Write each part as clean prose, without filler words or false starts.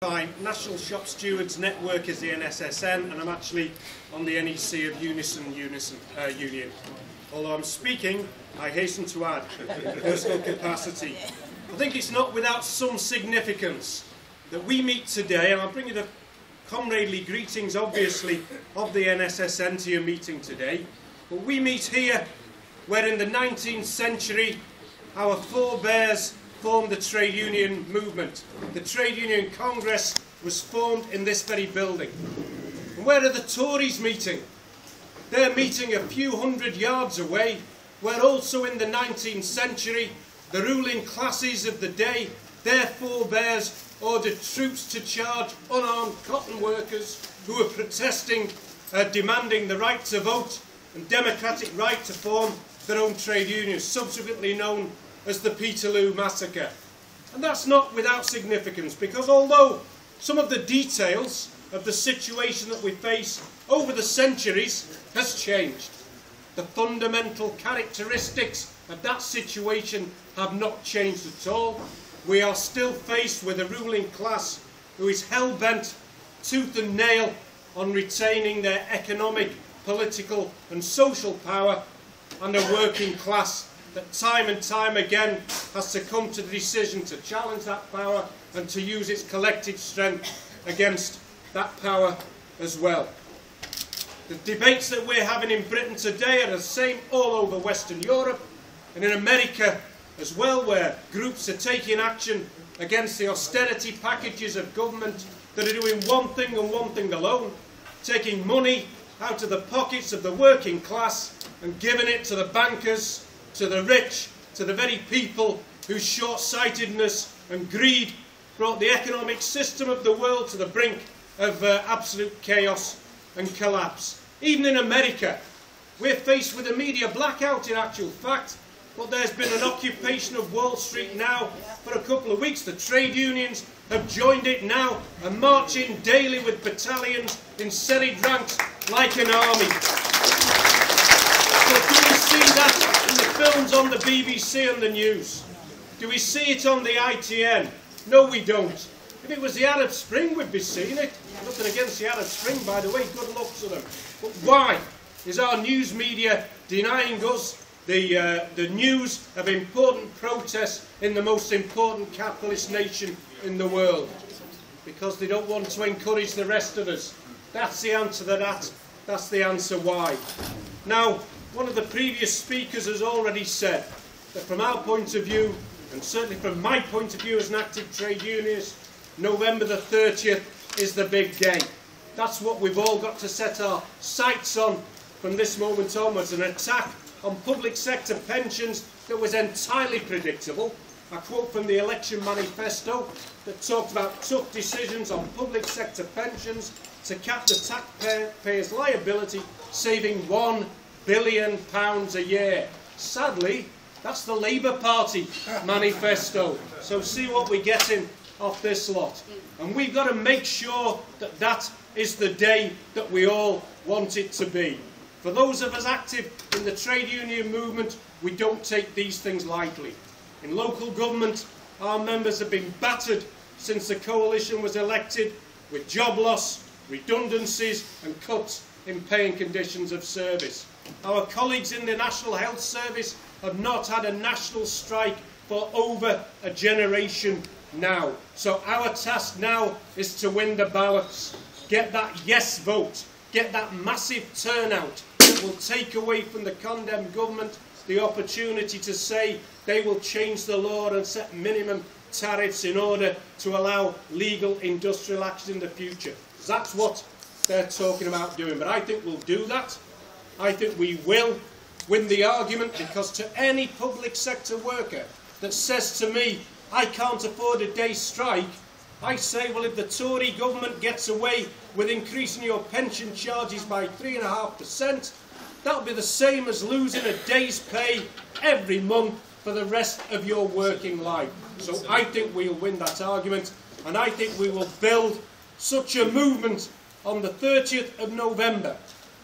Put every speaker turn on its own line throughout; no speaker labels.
My National Shop Stewards Network is the NSSN, and I'm actually on the NEC of UNISON Union. Although I'm speaking, I hasten to add, personal capacity. I think it's not without some significance that we meet today, and I'll bring you the comradely greetings, obviously, of the NSSN to your meeting today. But we meet here where in the 19th century our forebears formed the trade union movement. The Trade Union Congress was formed in this very building. And where are the Tories meeting? They're meeting a few hundred yards away, where also in the 19th century the ruling classes of the day, their forebears, ordered troops to charge unarmed cotton workers who were protesting, demanding the right to vote and democratic right to form their own trade unions, subsequently known as the Peterloo Massacre. And that's not without significance, because although some of the details of the situation that we face over the centuries has changed, the fundamental characteristics of that situation have not changed at all. We are still faced with a ruling class who is hell-bent, tooth and nail, on retaining their economic, political and social power, and a working class that time and time again has to come to the decision to challenge that power and to use its collective strength against that power as well. The debates that we're having in Britain today are the same all over Western Europe and in America as well, where groups are taking action against the austerity packages of government that are doing one thing and one thing alone, taking money out of the pockets of the working class and giving it to the bankers, to the rich, to the very people whose short-sightedness and greed brought the economic system of the world to the brink of absolute chaos and collapse. Even in America, we're faced with a media blackout in actual fact, but there's been an occupation of Wall Street now for a couple of weeks. The trade unions have joined it now and marching daily with battalions in serried ranks like an army. So do we see that in the films on the BBC and the news? Do we see it on the ITN? No, we don't. If it was the Arab Spring, we'd be seeing it. Nothing against the Arab Spring, by the way, good luck to them. But why is our news media denying us the news of important protests in the most important capitalist nation in the world? Because they don't want to encourage the rest of us. That's the answer to that. That's the answer why. Now, one of the previous speakers has already said that from our point of view, and certainly from my point of view as an active trade unionist, November the 30th is the big day. That's what we've all got to set our sights on from this moment onwards. An attack on public sector pensions that was entirely predictable. A quote from the election manifesto that talked about tough decisions on public sector pensions to cap the taxpayers' liability, saving £1 billion a year. Sadly, that's the Labour Party manifesto. So see what we're getting off this lot. And we've got to make sure that that is the day that we all want it to be. For those of us active in the trade union movement, we don't take these things lightly. In local government, our members have been battered since the coalition was elected, with job loss, redundancies and cuts in pay and conditions of service. Our colleagues in the National Health Service have not had a national strike for over a generation now. So our task now is to win the ballots, get that yes vote, get that massive turnout that will take away from the condemned government the opportunity to say they will change the law and set minimum tariffs in order to allow legal industrial action in the future. That's what they're talking about doing. But I think we'll do that. I think we will win the argument, because to any public sector worker that says to me, I can't afford a day's strike, I say, well, if the Tory government gets away with increasing your pension charges by 3.5%, that'll be the same as losing a day's pay every month for the rest of your working life. So I think we'll win that argument, and I think we will build such a movement on the 30th of November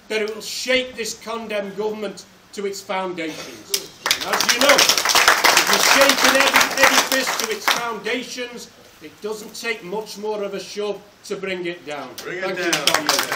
that it will shake this condemned government to its foundations. And as you know, if you shake an edifice to its foundations, It doesn't take much more of a shove to bring it down.
Bring it
Thank
down.
you, comrades.